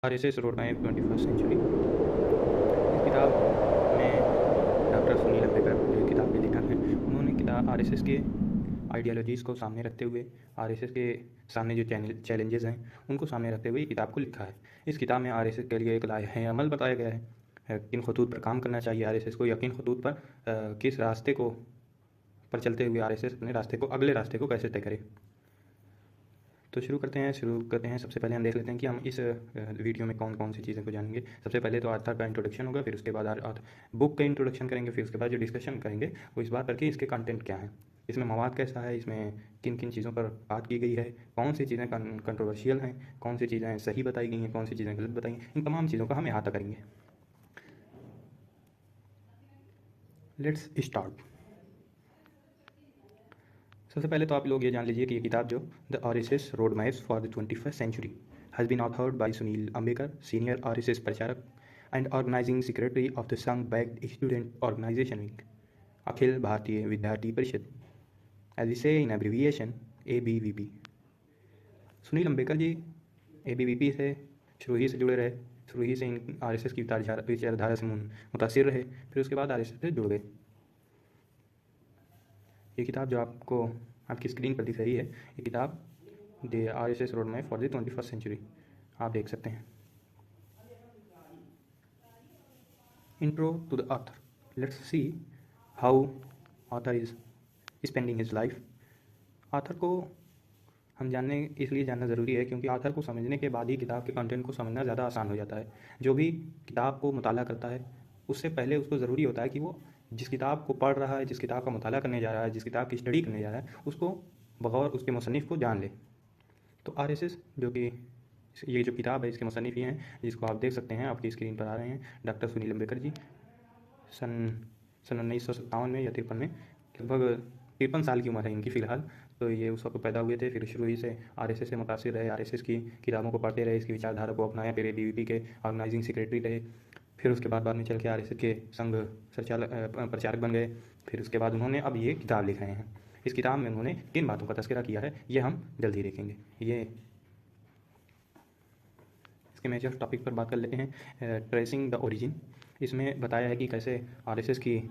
RSS road map 21st century. इस किताब में डॉक्टर सुनील अम्बेकर जो किताब के लेखक हैं, उन्होंने किताब आरएसएस के आइडियोलॉजीज़ को सामने रखते हुए, आरएसएस के सामने जो चैलेंजेस हैं उनको सामने रखते हुए किताब को लिखा है। इस किताब में आरएसएस के लिए एक लाहे अमल बताया गया है, किन खतूत पर काम करना चाहिए आरएसएस को, या किन खतूत पर किस रास्ते को पर चलते हुए आरएसएस अपने रास्ते को, अगले रास्ते को कैसे तय करे। तो शुरू करते हैं। सबसे पहले हम देख लेते हैं कि हम इस वीडियो में कौन कौन सी चीज़ों को जानेंगे। सबसे पहले तो ऑथर का इंट्रोडक्शन होगा, फिर उसके बाद बुक का इंट्रोडक्शन करेंगे, फिर उसके बाद जो डिस्कशन करेंगे वो इस बात पर कि इसके कंटेंट क्या है, इसमें मवाद कैसा है, इसमें किन किन चीज़ों पर बात की गई है, कौन सी चीज़ें कंट्रोवर्शियल हैं, कौन सी चीज़ें सही बताई गई हैं, कौन सी चीज़ें गलत बताई हैं, इन तमाम चीज़ों का हम अहाता करेंगे। Let's start. सबसे पहले तो आप लोग ये जान लीजिए कि ये किताब जो the RSS road maps for the 21st century has been authored by Sunil Ambekar, senior RSS pracharak and organising secretary of the Sangh backed student organisation wing, Akhil Bharatiya Vidyarthi Parishad, as we say in abbreviation ABVP। Sunil Ambekar ji ABVP से शुरू ही से जुड़े रहे, शुरू ही से इन आरएसएस की विचारधारा से मुतासिर रहे, फिर उसके बाद आरएसएस से जुड़ गए। ये किताब जो आपको आपकी स्क्रीन पर दिख रही है, ये किताब the RSS road map for the 21st century आप देख सकते हैं। Intro to the author. Let's see how author is spending his life. Author को हम इसलिए जानना ज़रूरी है क्योंकि ऑथर को समझने के बाद ही किताब के कंटेंट को समझना ज़्यादा आसान हो जाता है। जो भी किताब को मुताला करता है उससे पहले उसको ज़रूरी होता है कि वो जिस किताब को पढ़ रहा है, जिस किताब का मुताला करने जा रहा है, जिस किताब की स्टडी करने जा रहा है, उसको बगौर उसके मुसन्निफ़ को जान ले। तो आरएसएस जो कि ये जो किताब है इसके मुसन्निफ़ ये हैं, जिसको आप देख सकते हैं, आपकी स्क्रीन पर आ रहे हैं, डॉक्टर सुनील अम्बेकर जी। सन 1957 में या 53 में, लगभग 53 साल की उम्र है इनकी फ़िलहाल। तो ये उस वक्त पैदा हुए थे। फिर शुरू ही से आरएसएस से मुतासिर रहे, आरएसएस की किताबों को पढ़ते रहे, इसकी विचारधारा को अपनाया, फिर ABVP के ऑर्गेनाइजिंग सेक्रेटरी रहे, फिर उसके बाद में चल के आरएसएस के संघ प्रचारक बन गए। फिर उसके बाद उन्होंने अब ये किताब लिख रहे हैं। इस किताब में उन्होंने किन बातों का तज़किरा किया है ये हम जल्द ही देखेंगे। ये इसके मेजर टॉपिक पर बात कर लेते हैं। Tracing the origin. इसमें बताया है कि कैसे आरएसएस की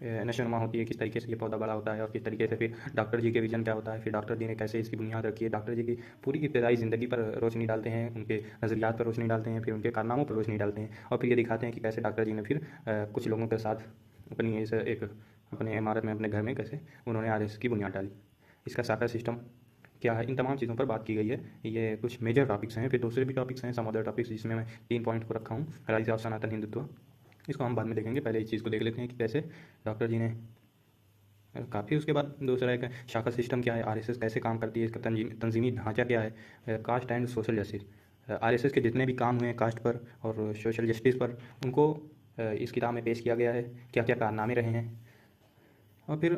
नशोनुमा होती है, किस तरीके से ये पौधा बड़ा होता है, और किस तरीके से फिर डॉक्टर जी के विजन क्या होता है, फिर डॉक्टर जी ने कैसे इसकी बुनियाद रखी है, डॉक्टर जी की पूरी इब्तदाई ज़िंदगी पर रोशनी डालते हैं, उनके नज़रियात पर रोशनी डालते हैं, फिर उनके कारनामों पर रोशनी डालते हैं, और फिर ये दिखाते हैं कि कैसे डॉक्टर जी ने फिर कुछ लोगों के साथ अपने इमारत में, अपने घर में कैसे उन्होंने आरएसएस की बुनियाद डाली, इसका सारा सिस्टम क्या है, इन तमाम चीज़ों पर बात की गई है। ये कुछ मेजर टॉपिक्स हैं, फिर दूसरे भी टॉपिक्स हैं, सम अदर टॉपिक्स, जिसमें मैं 3 पॉइंट को रखा हूँ। राइज ऑफ सनातन हिंदुत्व, इसको हम बाद में देखेंगे, पहले इस चीज़ को देख लेते हैं कि कैसे डॉक्टर जी ने काफ़ी। उसके बाद दूसरा एक शाखा सिस्टम क्या है, आरएसएस कैसे काम करती है, इसका तंजीमी ढांचा क्या है, caste and social justice. RSS के जितने भी काम हुए हैं कास्ट पर और सोशल जस्टिस पर, उनको इस किताब में पेश किया गया है, क्या क्या कारनामे रहे हैं। और फिर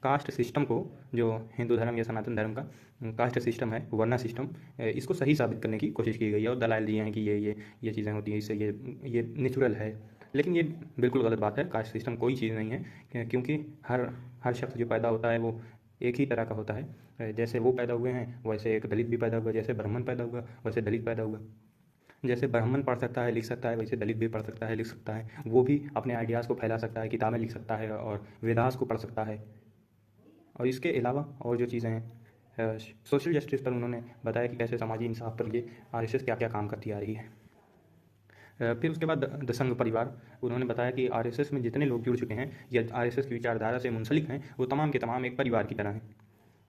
कास्ट सिस्टम को, जो हिंदू धर्म या सनातन धर्म का कास्ट सिस्टम है, वर्ना सिस्टम, इसको सही साबित करने की कोशिश की गई है, और दलाइल दिए हैं कि ये चीज़ें होती हैं, इससे ये नेचुरल है। लेकिन ये बिल्कुल गलत बात है। कास्ट सिस्टम कोई चीज़ नहीं है, क्योंकि हर शख्स जो पैदा होता है वो एक ही तरह का होता है। जैसे वो पैदा हुए हैं वैसे एक दलित भी पैदा हुआ, जैसे ब्राह्मण पैदा हुआ वैसे दलित पैदा हुआ, जैसे ब्राह्मण पढ़ सकता है, लिख सकता है, वैसे दलित भी पढ़ सकता है, लिख सकता है। वो भी अपने आइडियाज़ को फैला सकता है, किताबें लिख सकता है, और वेदास को पढ़ सकता है। और इसके अलावा और जो चीज़ें हैं, सोशल जस्टिस पर उन्होंने बताया कि कैसे समाजी इंसाफ पर ये आरएसएस क्या क्या काम करती आ रही है। फिर उसके बाद द संघ परिवार, उन्होंने बताया कि आरएसएस में जितने लोग जुड़ चुके हैं या आरएसएस की विचारधारा से मुंसलिक हैं, वो तमाम के तमाम एक परिवार की तरह हैं,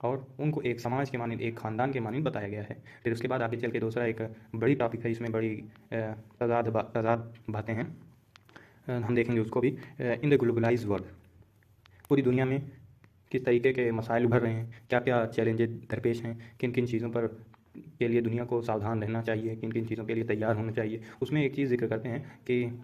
और उनको एक समाज के मानद, एक ख़ानदान के मानद बताया गया है। फिर उसके बाद आगे चल के दूसरा एक बड़ी टॉपिक है, इसमें बड़ी तजाद बातें हैं, हम देखेंगे उसको भी। इन द ग्लोबलाइज वर्ल्ड, पूरी दुनिया में किस तरीके के मसाइल उभर रहे हैं, क्या क्या चैलेंजेस दरपेश हैं, किन किन चीज़ों पर के लिए दुनिया को सावधान रहना चाहिए, किन किन चीज़ों के लिए तैयार होना चाहिए। उसमें एक चीज़ जिक्र करते हैं कि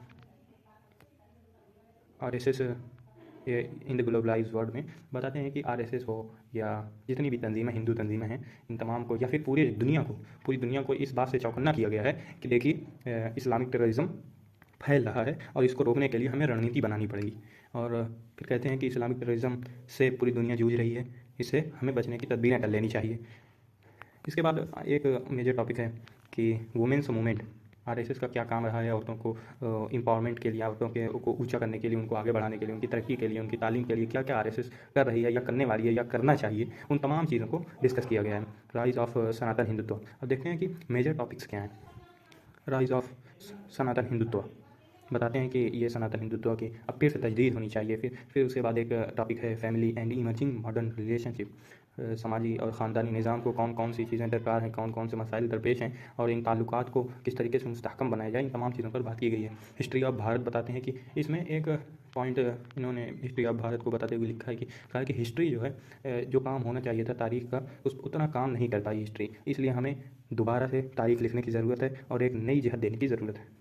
RSS in the globalize world में बताते हैं कि आरएसएस हो या जितनी भी तंजीमें, हिंदू तंजीमें हैं, इन तमाम को, या फिर पूरी दुनिया को इस बात से चौकन्ना किया गया है कि देखिए इस्लामिक टेररिज्म फैल रहा है, और इसको रोकने के लिए हमें रणनीति बनानी पड़ेगी। और फिर कहते हैं कि इस्लामिक टेररिज्म से पूरी दुनिया जूझ रही है, इससे हमें बचने की तदबीरें कर लेनी चाहिए। इसके बाद एक मेजर टॉपिक है कि वुमेंस मूवमेंट, आरएसएस का क्या काम रहा है औरतों को एम्पावरमेंट के लिए, औरतों के को ऊंचा करने के लिए, उनको आगे बढ़ाने के लिए, उनकी तरक्की के लिए, उनकी तालीम के लिए क्या क्या आरएसएस कर रही है या करने वाली है या करना चाहिए, उन तमाम चीज़ों को डिस्कस किया गया है। राइज ऑफ सनातन हिंदुत्व। अब देखते हैं कि मेजर टॉपिक्स क्या हैं। राइज ऑफ सनातन हिंदुत्व बताते हैं कि ये सनातन हिंदुत्व की अब फिर से तजदीद होनी चाहिए। फिर उसके बाद एक टॉपिक है family and emerging modern relationship. समाजी और ख़ानदानी निज़ाम को कौन कौन सी चीज़ें दरकार हैं, कौन कौन से मसाइल दरपेश हैं और इन ताल्लुकात को किस तरीके से मुस्तहकम बनाया जाए, इन तमाम चीज़ों पर बात की गई है। हिस्ट्री ऑफ भारत बताते हैं कि इसमें एक पॉइंट इन्होंने हिस्ट्री ऑफ भारत को बताते हुए लिखा है कि कहा है कि हिस्ट्री जो है जो काम होना चाहिए था तारीख़ का, उस उतना काम नहीं कर पाई हिस्ट्री, इसलिए हमें दोबारा से तारीख़ लिखने की ज़रूरत है और एक नई जहत देने की ज़रूरत है।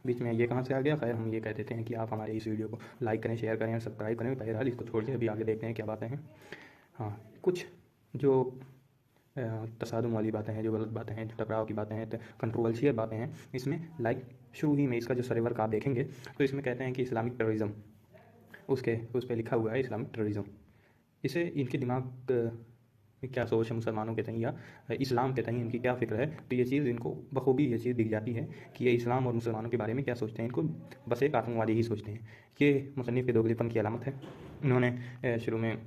बीच में ये कहाँ से आ गया, खैर हम ये कह देते हैं कि आप हमारे इस वीडियो को लाइक करें, शेयर करें और सब्सक्राइब करें। बहरहाल इसको छोड़ के अभी आगे देखते हैं क्या बातें हैं। हाँ, कुछ जो तसादुम वाली बातें हैं, जो गलत बातें हैं, जो टकराव की बातें हैं, कंट्रोवर्शियल बातें हैं, इसमें लाइक शुरू ही में इसका जो सर्वर का आप देखेंगे तो इसमें कहते हैं कि इस्लामिक टेररिज्म, उस पर लिखा हुआ है इस्लामिक टेररिज्म। इसे इनके दिमाग में क्या सोच है मुसलमानों के तहीं या इस्लाम के तहीं इनकी क्या फ़िक्र है, तो ये चीज़ इनको बखूबी ये चीज़ दिख जाती है कि ये इस्लाम और मुसलमानों के बारे में क्या सोचते हैं। इनको बस एक आतंकवादी ही सोचते हैं। ये मुसन्निफ़ के दोगलेपन की अलामत है। इन्होंने शुरू में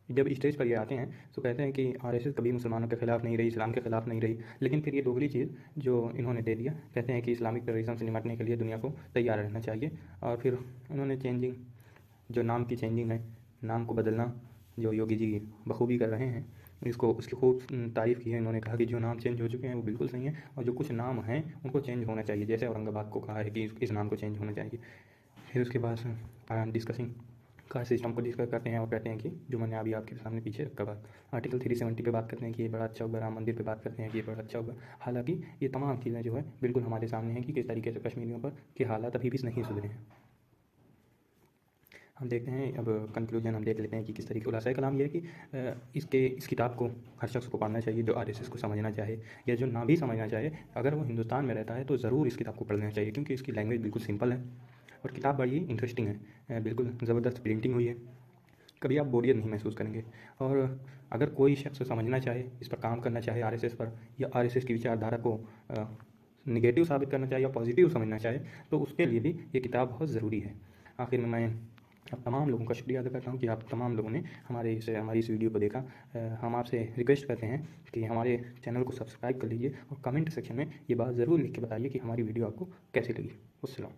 जब स्टेज पर ये आते हैं तो कहते हैं कि आरएसएस कभी मुसलमानों के खिलाफ नहीं रही, इस्लाम के खिलाफ नहीं रही, लेकिन फिर ये दोगली चीज़ जो इन्होंने दे दिया, कहते हैं कि इस्लामिक टेररिज्म से निपटने के लिए दुनिया को तैयार रहना चाहिए। और फिर उन्होंने चेंजिंग, जो नाम की चेंजिंग है, नाम को बदलना जो योगी जी बखूबी कर रहे हैं, इसको उसकी खूब तारीफ़ की है। इन्होंने कहा कि जो नाम चेंज हो चुके हैं वो बिल्कुल सही हैं और जो कुछ नाम हैं उनको चेंज होना चाहिए, जैसे औरंगाबाद को कहा है कि इस नाम को चेंज होना चाहिए। फिर उसके बाद डिस्कसिंग का सिस्टम को डिस्कस करते हैं और कहते हैं कि जो मैंने अभी आपके सामने पीछे रखा बात, आर्टिकल 370 पे बात करते हैं कि ये बड़ा अच्छा होगा, राम मंदिर पे बात करते हैं कि ये बड़ा अच्छा होगा। हालांकि ये तमाम चीज़ें जो है बिल्कुल हमारे सामने हैं कि किस तरीके से कश्मीरियों पर के हालात अभी भी नहीं सुधरे हैं। हम देखते हैं अब कंक्लूजन हम देख लेते हैं कि किस तरीके खुलासा कलाम ये है कि इस किताब को हर शख्स को पढ़ना चाहिए जो आरएसएस को समझना चाहे या जो ना भी समझना चाहे, अगर वो हिंदुस्तान में रहता है तो ज़रूर इस किताब को पढ़ना चाहिए, क्योंकि इसकी लैंग्वेज बिल्कुल सिंपल है और किताब बड़ी इंटरेस्टिंग है। बिल्कुल ज़बरदस्त प्रिंटिंग हुई है, कभी आप बोरियत नहीं महसूस करेंगे। और अगर कोई शख्स समझना चाहे, इस पर काम करना चाहे, आरएसएस पर या आरएसएस की विचारधारा को निगेटिव साबित करना चाहे या पॉजिटिव समझना चाहे, तो उसके लिए भी ये किताब बहुत ज़रूरी है। आखिर में मैं आप तमाम लोगों का शुक्रिया अदा करता हूँ कि आप तमाम लोगों ने हमारी इस वीडियो को देखा। हम आपसे रिक्वेस्ट करते हैं कि हमारे चैनल को सब्सक्राइब कर लीजिए और कमेंट सेक्शन में ये बात ज़रूर लिख के बताइए कि हमारी वीडियो आपको कैसी लगी। अस्सलाम।